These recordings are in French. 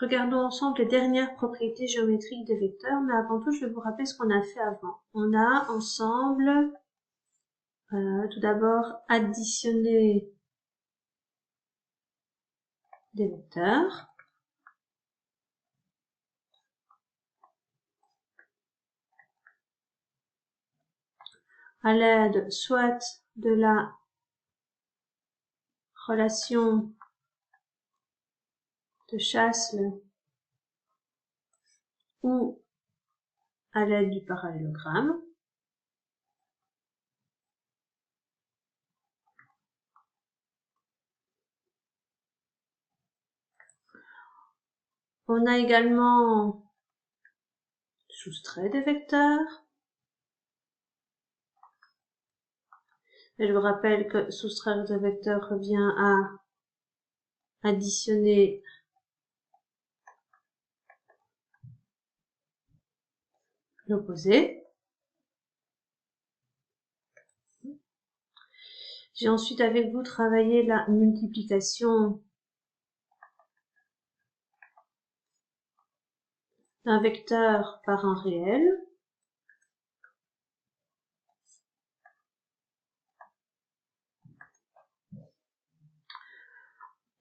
Regardons ensemble les dernières propriétés géométriques des vecteurs, mais avant tout, je vais vous rappeler ce qu'on a fait avant. On a ensemble, tout d'abord, additionné des vecteurs. À l'aide soit de la relation de Chasles ou à l'aide du parallélogramme. On a également soustrait des vecteurs. Et je vous rappelle que soustraire des vecteurs revient à additionner l'opposé. J'ai ensuite avec vous travaillé la multiplication d'un vecteur par un réel.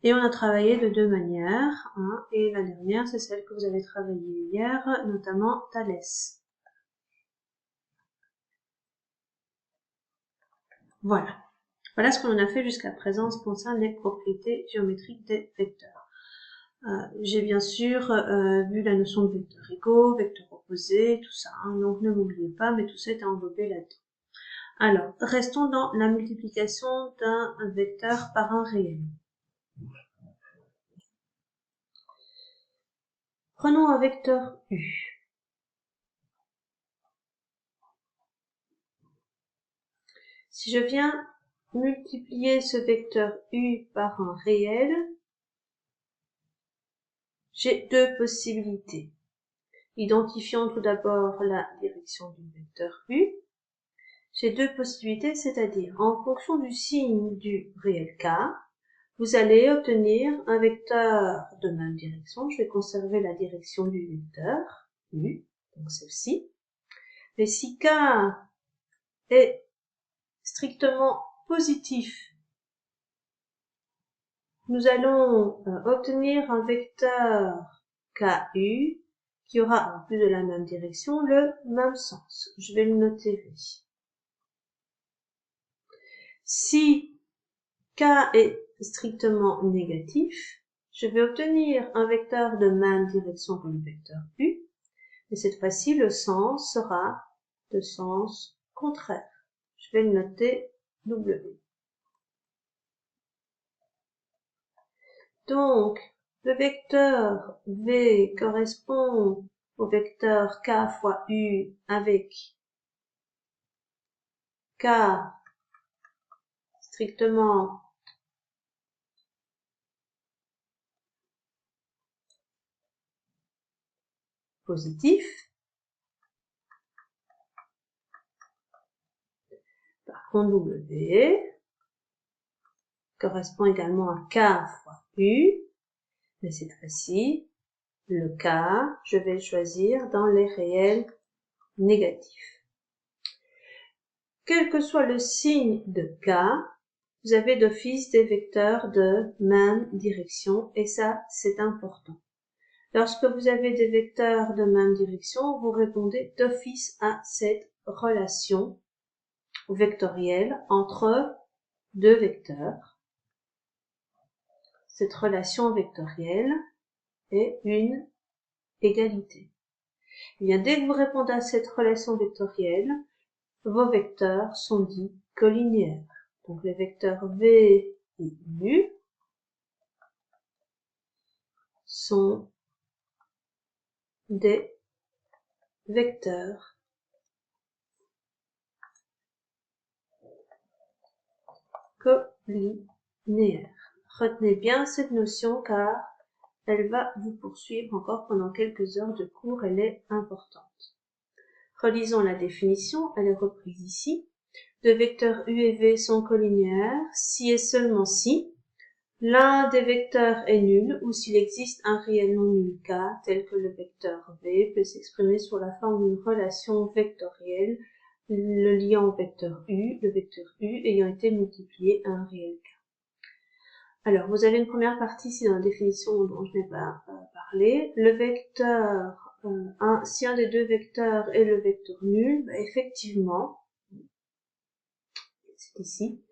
Et on a travaillé de deux manières, hein, et la dernière, c'est celle que vous avez travaillée hier, notamment Thalès. Voilà. Voilà ce qu'on a fait jusqu'à présent en ce qui concerne les propriétés géométriques des vecteurs. J'ai bien sûr vu la notion de vecteurs égaux, vecteurs opposés, tout ça, hein, donc ne l'oubliez pas, mais tout ça est englobé là-dedans. Alors, restons dans la multiplication d'un vecteur par un réel. Prenons un vecteur U. Si je viens multiplier ce vecteur U par un réel, j'ai deux possibilités. Identifions tout d'abord la direction du vecteur U. J'ai deux possibilités, c'est-à-dire en fonction du signe du réel K, vous allez obtenir un vecteur de même direction. Je vais conserver la direction du vecteur U, donc celle-ci. Mais si K est strictement positif, nous allons obtenir un vecteur KU qui aura, en plus de la même direction, le même sens. Je vais le noter V. Si K est strictement négatif, je vais obtenir un vecteur de même direction que le vecteur U, mais cette fois-ci, le sens sera de sens contraire. Je vais le noter W. Donc, le vecteur V correspond au vecteur K fois U avec K strictement positif. Par contre, W correspond également à K fois U, mais cette fois-ci, le K, je vais le choisir dans les réels négatifs. Quel que soit le signe de K, vous avez d'office des vecteurs de même direction, et ça, c'est important. Lorsque vous avez des vecteurs de même direction, vous répondez d'office à cette relation vectorielle entre deux vecteurs. Cette relation vectorielle est une égalité. Et bien, dès que vous répondez à cette relation vectorielle, vos vecteurs sont dits collinéaires. Donc les vecteurs V et U sont des vecteurs collinéaires. Retenez bien cette notion car elle va vous poursuivre encore pendant quelques heures de cours, elle est importante. Relisons la définition, elle est reprise ici. Deux vecteurs U et V sont collinéaires si et seulement si l'un des vecteurs est nul ou s'il existe un réel non nul K tel que le vecteur V peut s'exprimer sous la forme d'une relation vectorielle, le liant au vecteur U, le vecteur U ayant été multiplié à un réel K. Alors, vous avez une première partie ici dans la définition dont je n'ai pas parlé. Le vecteur, si un des deux vecteurs est le vecteur nul, bah, effectivement, c'est ici,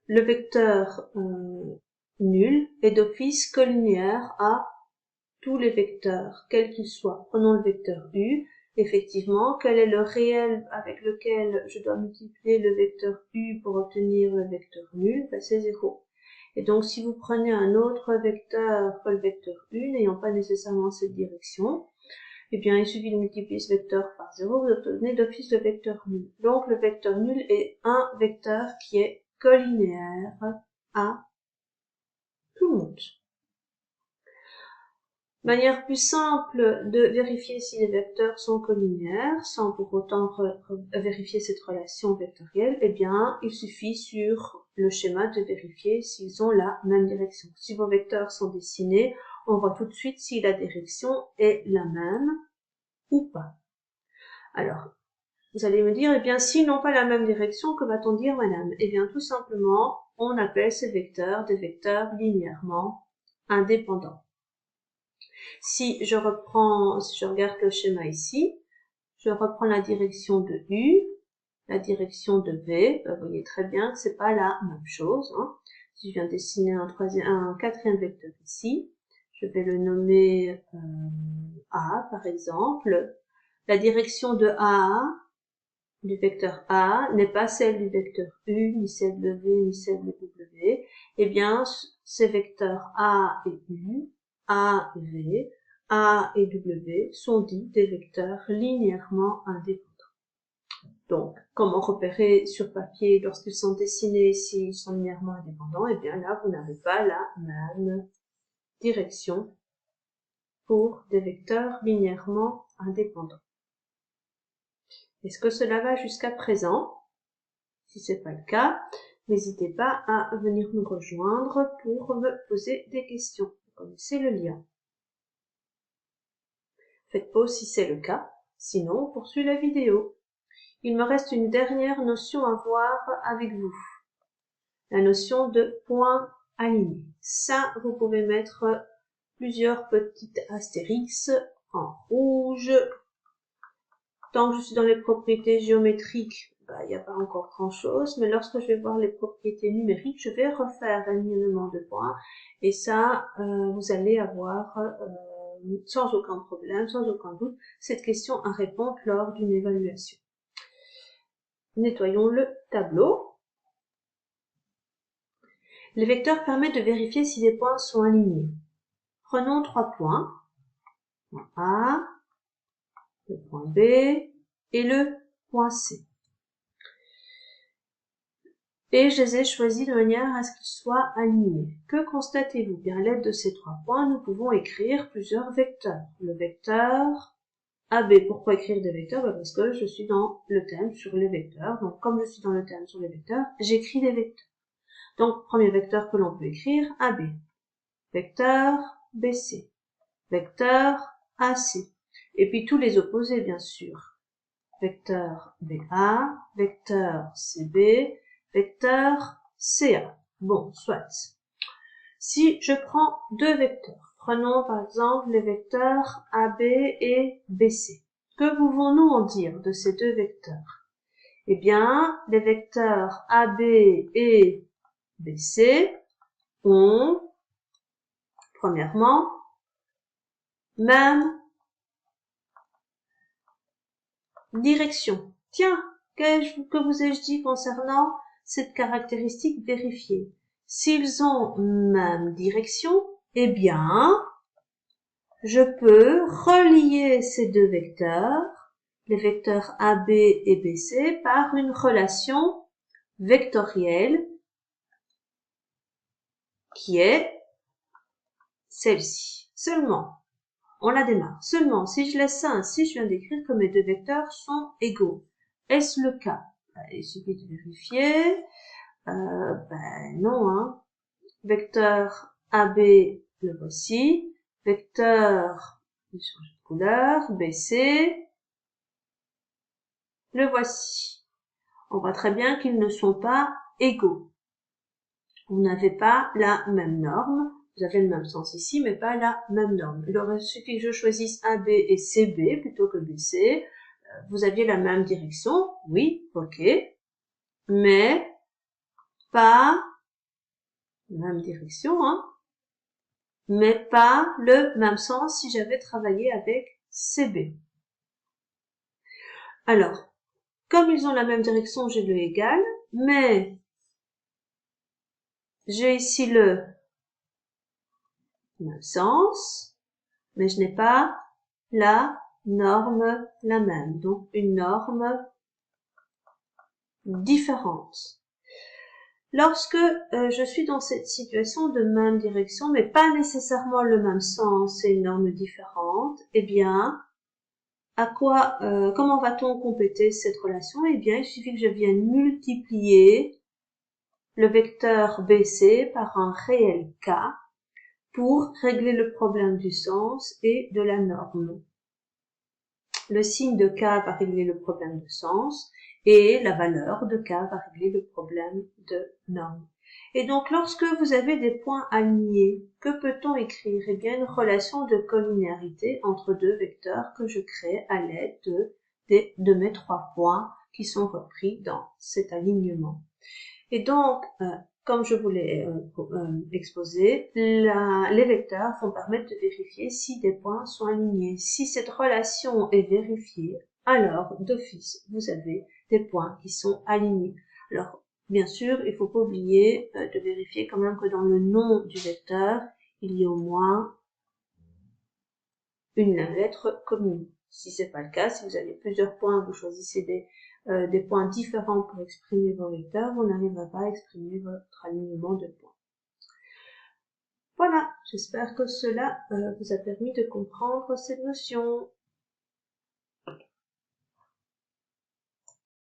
le vecteur nul est d'office collinéaire à tous les vecteurs, quels qu'ils soient. Prenons le vecteur U. Effectivement, quel est le réel avec lequel je dois multiplier le vecteur U pour obtenir le vecteur nul? Ben, c'est 0. Et donc, si vous prenez un autre vecteur que le vecteur U, n'ayant pas nécessairement cette direction, eh bien, il suffit de multiplier ce vecteur par 0, vous obtenez d'office le vecteur nul. Donc, le vecteur nul est un vecteur qui est collinéaire à tout le monde. Manière plus simple de vérifier si les vecteurs sont collinéaires, sans pour autant vérifier cette relation vectorielle, eh bien, il suffit sur le schéma de vérifier s'ils ont la même direction. Si vos vecteurs sont dessinés, on voit tout de suite si la direction est la même ou pas. Alors, vous allez me dire, eh bien, s'ils n'ont pas la même direction, que va-t-on dire, madame? Eh bien, tout simplement, on appelle ces vecteurs des vecteurs linéairement indépendants. Si je regarde le schéma ici, je reprends la direction de U, la direction de V, vous voyez très bien que c'est pas la même chose. Hein. Si je viens dessiner un quatrième vecteur ici, je vais le nommer A par exemple. La direction de A, du vecteur A, n'est pas celle du vecteur U, ni celle de V, ni celle de W. Eh bien, ces vecteurs A et U, A et V, A et W sont dits des vecteurs linéairement indépendants. Donc, comment repérer sur papier lorsqu'ils sont dessinés s'ils sont linéairement indépendants? Eh bien là, vous n'avez pas la même direction pour des vecteurs linéairement indépendants. Est-ce que cela va jusqu'à présent? Si c'est pas le cas, n'hésitez pas à venir nous rejoindre pour me poser des questions. Vous connaissez le lien. Faites pause si c'est le cas, sinon on poursuit la vidéo. Il me reste une dernière notion à voir avec vous. La notion de point aligné. Ça, vous pouvez mettre plusieurs petites astérix en rouge. Tant que je suis dans les propriétés géométriques, il n'y a pas encore grand chose, mais lorsque je vais voir les propriétés numériques, je vais refaire l'alignement de points, et ça, vous allez avoir, sans aucun problème, sans aucun doute, cette question à répondre lors d'une évaluation. Nettoyons le tableau. Les vecteurs permettent de vérifier si les points sont alignés. Prenons 3 points, point A, le point B et le point C. Et je les ai choisis de manière à ce qu'ils soient alignés. Que constatez-vous? Bien, à l'aide de ces 3 points, nous pouvons écrire plusieurs vecteurs. Le vecteur AB. Pourquoi écrire des vecteurs? Parce que je suis dans le thème sur les vecteurs. Donc, comme je suis dans le thème sur les vecteurs, j'écris des vecteurs. Donc, premier vecteur que l'on peut écrire, AB. Vecteur BC. Vecteur AC. Et puis tous les opposés, bien sûr. Vecteur BA, vecteur CB, vecteur CA. Bon, soit. Si je prends deux vecteurs, prenons par exemple les vecteurs AB et BC. Que pouvons-nous en dire de ces deux vecteurs? Eh bien, les vecteurs AB et BC ont, premièrement, même direction. Tiens, que vous ai-je dit concernant cette caractéristique vérifiée? S'ils ont même direction, eh bien, je peux relier ces deux vecteurs, les vecteurs AB et BC, par une relation vectorielle qui est celle-ci. Seulement, on la démarre. Seulement, si je laisse ça ainsi, je viens d'écrire que mes deux vecteurs sont égaux. Est-ce le cas? Il suffit de vérifier. Non, hein. Vecteur AB, le voici. Vecteur, je change de couleur, BC, le voici. On voit très bien qu'ils ne sont pas égaux. Vous n'avez pas la même norme. Vous avez le même sens ici, mais pas la même norme. Il aurait suffi que je choisisse AB et CB plutôt que BC. Vous aviez la même direction, oui, ok, mais pas même direction, hein, mais pas le même sens si j'avais travaillé avec CB. Alors, comme ils ont la même direction, j'ai le égal, mais j'ai ici le même sens, mais je n'ai pas la norme la même, donc une norme différente. Lorsque je suis dans cette situation de même direction, mais pas nécessairement le même sens et une norme différente, eh bien, comment va-t-on compléter cette relation? Eh bien, il suffit que je vienne multiplier le vecteur BC par un réel K pour régler le problème du sens et de la norme. Le signe de K va régler le problème de sens et la valeur de K va régler le problème de norme. Et donc, lorsque vous avez des points alignés, que peut-on écrire? Eh bien, une relation de collinéarité entre deux vecteurs que je crée à l'aide de mes 3 points qui sont repris dans cet alignement. Et donc, comme je vous l'ai exposé, les vecteurs vont permettre de vérifier si des points sont alignés. Si cette relation est vérifiée, alors d'office, vous avez des points qui sont alignés. Alors, bien sûr, il ne faut pas oublier de vérifier quand même que dans le nom du vecteur, il y a au moins une lettre commune. Si c'est pas le cas, si vous avez plusieurs points, vous choisissez des points différents pour exprimer vos vecteurs, vous n'arriverez pas à exprimer votre alignement de points. Voilà, j'espère que cela vous a permis de comprendre cette notion.